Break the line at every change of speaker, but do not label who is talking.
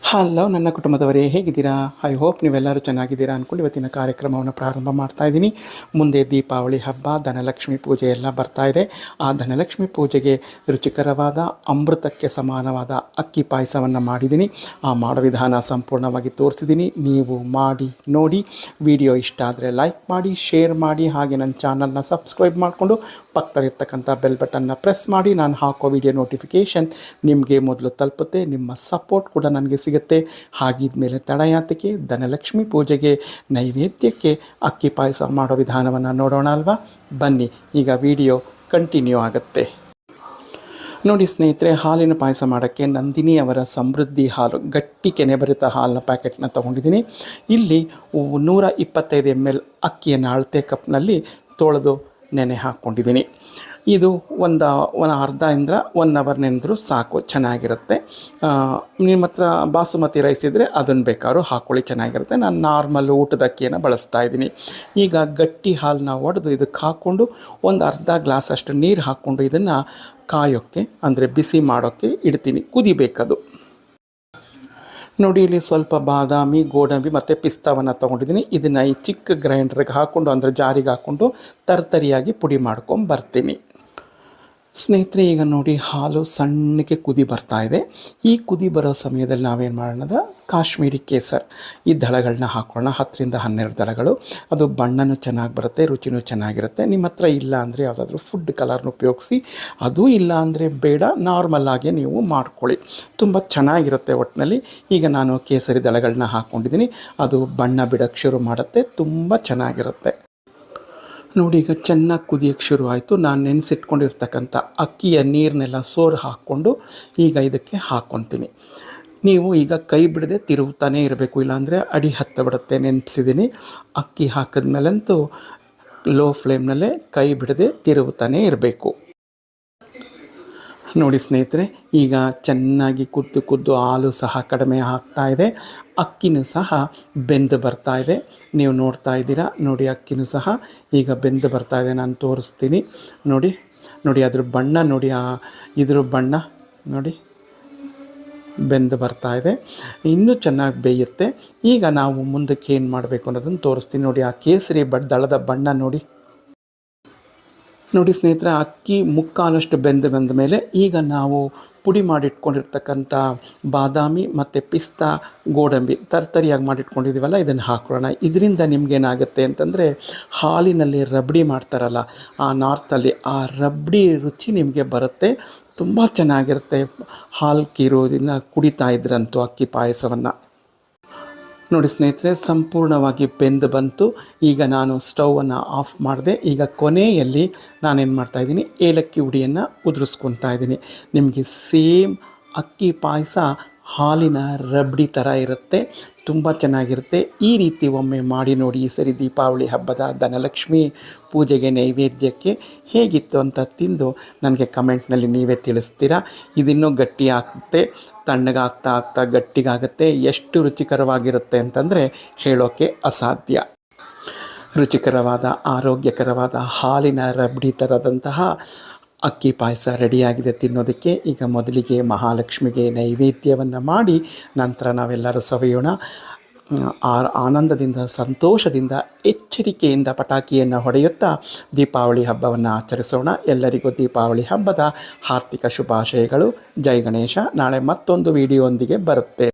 Hello ನನ್ನ ಕುಟುಂಬದವರೇ, ಹೇಗಿದ್ದೀರಾ? I hope ನೀವೆಲ್ಲರೂ ಚೆನ್ನಾಗಿದ್ದೀರಾ ಅಂದ್ಕೊಂಡು ಇವತ್ತಿನ ಕಾರ್ಯಕ್ರಮವನ್ನು ಪ್ರಾರಂಭ ಮಾಡ್ತಾ ಇದ್ದೀನಿ. ಮುಂದೆ ದೀಪಾವಳಿ ಹಬ್ಬ, ಧನಲಕ್ಷ್ಮಿ ಪೂಜೆ ಎಲ್ಲ ಬರ್ತಾ ಇದೆ. ಆ ಧನಲಕ್ಷ್ಮಿ ಪೂಜೆಗೆ ರುಚಿಕರವಾದ ಅಮೃತಕ್ಕೆ ಸಮಾನವಾದ ಅಕ್ಕಿ ಪಾಯಸವನ್ನು ಮಾಡಿದ್ದೀನಿ. ಆ ಮಾಡೋ ವಿಧಾನ ಸಂಪೂರ್ಣವಾಗಿ ತೋರಿಸಿದ್ದೀನಿ. ನೀವು ಮಾಡಿ ನೋಡಿ. ವಿಡಿಯೋ ಇಷ್ಟ ಆದರೆ ಲೈಕ್ ಮಾಡಿ, ಶೇರ್ ಮಾಡಿ, ಹಾಗೆ ನನ್ನ ಚಾನಲ್ನ ಸಬ್ಸ್ಕ್ರೈಬ್ ಮಾಡಿಕೊಂಡು ಪಕ್ಕದಲ್ಲಿರ್ತಕ್ಕಂಥ ಬೆಲ್ ಬಟನ್ನ ಪ್ರೆಸ್ ಮಾಡಿ. ನಾನು ಹಾಕೋ ವಿಡಿಯೋ ನೋಟಿಫಿಕೇಷನ್ ನಿಮಗೆ ಮೊದಲು ತಲುಪುತ್ತೆ. ನಿಮ್ಮ ಸಪೋರ್ಟ್ ಕೂಡ ನನಗೆ ಸಿಗುತ್ತೆ. ಹಾಗಿದ್ಮೇಲೆ ತಡಯಾತಕ್ಕೆ ಧನಲಕ್ಷ್ಮಿ ಪೂಜೆಗೆ ನೈವೇದ್ಯಕ್ಕೆ ಅಕ್ಕಿ ಪಾಯಸ ಮಾಡೋ ವಿಧಾನವನ್ನು ನೋಡೋಣ ಅಲ್ವಾ? ಬನ್ನಿ, ಈಗ ವಿಡಿಯೋ ಕಂಟಿನ್ಯೂ ಆಗುತ್ತೆ. ನೋಡಿ ಸ್ನೇಹಿತರೆ, ಹಾಲಿನ ಪಾಯಸ ಮಾಡೋಕ್ಕೆ ನಂದಿನಿ ಅವರ ಸಮೃದ್ಧಿ ಹಾಲು, ಗಟ್ಟಿ ಕೆನೆಭರಿತ ಹಾಲಿನ ಪ್ಯಾಕೆಟ್ನ ತೊಗೊಂಡಿದ್ದೀನಿ. ಇಲ್ಲಿ 125 ml ಅಕ್ಕಿಯನ್ನು ಅಳತೆ ಕಪ್ನಲ್ಲಿ ತೊಳೆದು ನೆನೆ ಹಾಕ್ಕೊಂಡಿದ್ದೀನಿ. ಇದು ಒಂದು ಅರ್ಧದಿಂದ 1 ಅವರ್ ನೆನೆದ್ರೂ ಸಾಕು, ಚೆನ್ನಾಗಿರುತ್ತೆ. ನಿಮ್ಮ ಹತ್ರ ಬಾಸುಮತಿ ರೈಸ್ ಇದ್ದರೆ ಅದನ್ನು ಬೇಕಾದ್ರೂ ಹಾಕ್ಕೊಳ್ಳಿ, ಚೆನ್ನಾಗಿರುತ್ತೆ. ನಾನು ನಾರ್ಮಲ್ ಊಟದ ಅಕ್ಕಿಯನ್ನು ಬಳಸ್ತಾ ಇದ್ದೀನಿ. ಈಗ ಗಟ್ಟಿ ಹಾಲನ್ನ ಒಡೆದು ಇದಕ್ಕೆ ಹಾಕ್ಕೊಂಡು ಒಂದು ಅರ್ಧ ಗ್ಲಾಸ್ ಅಷ್ಟು ನೀರು ಹಾಕ್ಕೊಂಡು ಇದನ್ನು ಕಾಯೋಕ್ಕೆ, ಅಂದರೆ ಬಿಸಿ ಮಾಡೋಕ್ಕೆ ಇಡ್ತೀನಿ. ಕುದಿಬೇಕದು. ನೋಡಿ, ಇಲ್ಲಿ ಸ್ವಲ್ಪ ಬಾದಾಮಿ, ಗೋಡಂಬಿ ಮತ್ತು ಪಿಸ್ತಾವನ್ನು ತೊಗೊಂಡಿದ್ದೀನಿ. ಇದನ್ನು ಈ ಚಿಕ್ಕ ಗ್ರೈಂಡ್ರಿಗೆ ಹಾಕ್ಕೊಂಡು, ಅಂದರೆ ಜಾರಿಗೆ ಹಾಕ್ಕೊಂಡು ತರ್ತರಿಯಾಗಿ ಪುಡಿ ಮಾಡ್ಕೊಂಡು ಬರ್ತೀನಿ. ಸ್ನೇಹಿತರೆ, ಈಗ ನೋಡಿ ಹಾಲು ಸಣ್ಣಕ್ಕೆ ಕುದಿ ಬರ್ತಾ ಇದೆ. ಈ ಕುದಿ ಬರೋ ಸಮಯದಲ್ಲಿ ನಾವೇನು ಮಾಡೋಣ, ಕಾಶ್ಮೀರಿ ಕೇಸರ್ ಈ ದಳಗಳನ್ನ ಹಾಕೋಣ. 10-12 ದಳಗಳು. ಅದು ಬಣ್ಣನೂ ಚೆನ್ನಾಗಿ ಬರುತ್ತೆ, ರುಚಿನೂ ಚೆನ್ನಾಗಿರುತ್ತೆ. ನಿಮ್ಮ ಹತ್ರ ಇಲ್ಲ ಅಂದರೆ ಯಾವುದಾದ್ರೂ ಫುಡ್ ಕಲರ್ನ ಉಪಯೋಗಿಸಿ. ಅದೂ ಇಲ್ಲ ಅಂದರೆ ಬೇಡ, ನಾರ್ಮಲ್ಲಾಗೆ ನೀವು ಮಾಡ್ಕೊಳ್ಳಿ, ತುಂಬ ಚೆನ್ನಾಗಿರುತ್ತೆ ಒಟ್ಟಿನಲ್ಲಿ. ಈಗ ನಾನು ಕೇಸರಿ ದಳಗಳನ್ನ ಹಾಕ್ಕೊಂಡಿದ್ದೀನಿ. ಅದು ಬಣ್ಣ ಬಿಡೋಕ್ಕೆ ಶುರು ಮಾಡುತ್ತೆ, ತುಂಬ ಚೆನ್ನಾಗಿರುತ್ತೆ. ನೋಡಿ, ಈಗ ಚೆನ್ನಾಗಿ ಕುದಿಯೋಕ್ಕೆ ಶುರು ಆಯಿತು. ನಾನು ನೆನೆಸಿಟ್ಕೊಂಡಿರ್ತಕ್ಕಂಥ ಅಕ್ಕಿಯ ನೀರನ್ನೆಲ್ಲ ಸೋರು ಹಾಕ್ಕೊಂಡು ಈಗ ಇದಕ್ಕೆ ಹಾಕ್ಕೊತೀನಿ. ನೀವು ಈಗ ಕೈ ಬಿಡದೆ ತಿರುಗ್ತಾನೆ ಇರಬೇಕು, ಇಲ್ಲಾಂದರೆ ಅಡಿ ಹತ್ತಿಬಿಡುತ್ತೆ. ನೆನೆಸಿದ್ದೀನಿ. ಅಕ್ಕಿ ಹಾಕಿದ್ಮೇಲಂತೂ ಲೋ ಫ್ಲೇಮ್ನಲ್ಲೇ ಕೈ ಬಿಡದೆ ತಿರುಗ್ತಾನೆ ಇರಬೇಕು. ನೋಡಿ ಸ್ನೇಹಿತರೆ, ಈಗ ಚೆನ್ನಾಗಿ ಕುದ್ದು ಹಾಲು ಸಹ ಕಡಿಮೆ ಆಗ್ತಾ ಇದೆ, ಅಕ್ಕಿನೂ ಸಹ ಬೆಂದು ಬರ್ತಾ ಇದೆ. ನೀವು ನೋಡ್ತಾ ಇದ್ದೀರಾ, ನೋಡಿ ಅಕ್ಕಿನೂ ಸಹ ಈಗ ಬೆಂದು ಬರ್ತಾ ಇದೆ. ನಾನು ತೋರಿಸ್ತೀನಿ. ನೋಡಿ ಅದ್ರ ಬಣ್ಣ ನೋಡಿ, ಇದ್ರ ಬಣ್ಣ ನೋಡಿ ಬೆಂದು ಬರ್ತಾ ಇದೆ. ಇನ್ನೂ ಚೆನ್ನಾಗಿ ಬೇಯುತ್ತೆ. ಈಗ ನಾವು ಮುಂದಕ್ಕೆ ಏನು ಮಾಡಬೇಕು ಅನ್ನೋದನ್ನು ತೋರಿಸ್ತೀನಿ. ನೋಡಿ, ಆ ಕೇಸರಿ ದಳದ ಬಣ್ಣ ನೋಡಿ ಸ್ನೇಹಿತರೆ, ಅಕ್ಕಿ ಮುಕ್ಕಾಲಷ್ಟು ಬಂದ ಮೇಲೆ ಈಗ ನಾವು ಪುಡಿ ಮಾಡಿಟ್ಕೊಂಡಿರ್ತಕ್ಕಂಥ ಬಾದಾಮಿ ಮತ್ತು ಪಿಸ್ತಾ, ಗೋಡಂಬಿ ತರ್ತರಿಯಾಗಿ ಮಾಡಿಟ್ಕೊಂಡಿದ್ದೀವಲ್ಲ, ಇದನ್ನು ಹಾಕೋಣ. ಇದರಿಂದ ನಿಮಗೇನಾಗುತ್ತೆ ಅಂತಂದರೆ, ಹಾಲಿನಲ್ಲಿ ರಬಡಿ ಮಾಡ್ತಾರಲ್ಲ ಆ ನಾರ್ತಲ್ಲಿ, ಆ ರಬಡಿ ರುಚಿ ನಿಮಗೆ ಬರುತ್ತೆ. ತುಂಬ ಚೆನ್ನಾಗಿರುತ್ತೆ. ಹಾಲು ಕೀರೋದನ್ನು ಕುಡಿತಾ ಇದ್ರಂತೂ ಅಕ್ಕಿ ಪಾಯಸವನ್ನು. ನೋಡಿ ಸ್ನೇಹಿತರೆ, ಸಂಪೂರ್ಣವಾಗಿ ಬೆಂದು ಬಂತು. ಈಗ ನಾನು ಸ್ಟವನ್ನು ಆಫ್ ಮಾಡಿದೆ. ಈಗ ಕೊನೆಯಲ್ಲಿ ನಾನೇನು ಮಾಡ್ತಾಯಿದ್ದೀನಿ, ಏಲಕ್ಕಿ ಹುಡಿಯನ್ನು ಉದುರಿಸ್ಕೊತಾ ಇದ್ದೀನಿ. ನಿಮಗೆ ಸೇಮ್ ಅಕ್ಕಿ ಪಾಯಸ ಹಾಲಿನ ರಬಡಿ ಥರ ಇರುತ್ತೆ, ತುಂಬ ಚೆನ್ನಾಗಿರುತ್ತೆ. ಈ ರೀತಿ ಒಮ್ಮೆ ಮಾಡಿ ನೋಡಿ. ಈ ಸರಿ ದೀಪಾವಳಿ ಹಬ್ಬದ ಧನಲಕ್ಷ್ಮಿ ಪೂಜೆಗೆ ನೈವೇದ್ಯಕ್ಕೆ ಹೇಗಿತ್ತು ಅಂತ ತಿಂದು ನನಗೆ ಕಮೆಂಟ್ನಲ್ಲಿ ನೀವೇ ತಿಳಿಸ್ತೀರಾ. ಇದಿನ್ನೂ ಗಟ್ಟಿ ಆಗುತ್ತೆ, ತಣ್ಣಗಾಗ್ತಾ ಗಟ್ಟಿಗಾಗುತ್ತೆ. ಎಷ್ಟು ರುಚಿಕರವಾಗಿರುತ್ತೆ ಅಂತಂದರೆ ಹೇಳೋಕ್ಕೆ ಅಸಾಧ್ಯ. ರುಚಿಕರವಾದ, ಆರೋಗ್ಯಕರವಾದ ಹಾಲಿನ ರಬಡಿ ಥರದಂತಹ ಅಕ್ಕಿ ಪಾಯಸ ರೆಡಿಯಾಗಿದೆ ತಿನ್ನೋದಕ್ಕೆ. ಈಗ ಮೊದಲಿಗೆ ಮಹಾಲಕ್ಷ್ಮಿಗೆ ನೈವೇದ್ಯವನ್ನು ಮಾಡಿ ನಂತರ ನಾವೆಲ್ಲರೂ ಸವಿಯೋಣ. ಆನಂದದಿಂದ, ಸಂತೋಷದಿಂದ, ಎಚ್ಚರಿಕೆಯಿಂದ ಪಟಾಕಿಯನ್ನು ಹೊಡೆಯುತ್ತಾ ದೀಪಾವಳಿ ಹಬ್ಬವನ್ನು ಆಚರಿಸೋಣ. ಎಲ್ಲರಿಗೂ ದೀಪಾವಳಿ ಹಬ್ಬದ ಹಾರ್ದಿಕ ಶುಭಾಶಯಗಳು. ಜೈ ಗಣೇಶ. ನಾಳೆ ಮತ್ತೊಂದು ವಿಡಿಯೋದೊಂದಿಗೆ ಬರುತ್ತೆ.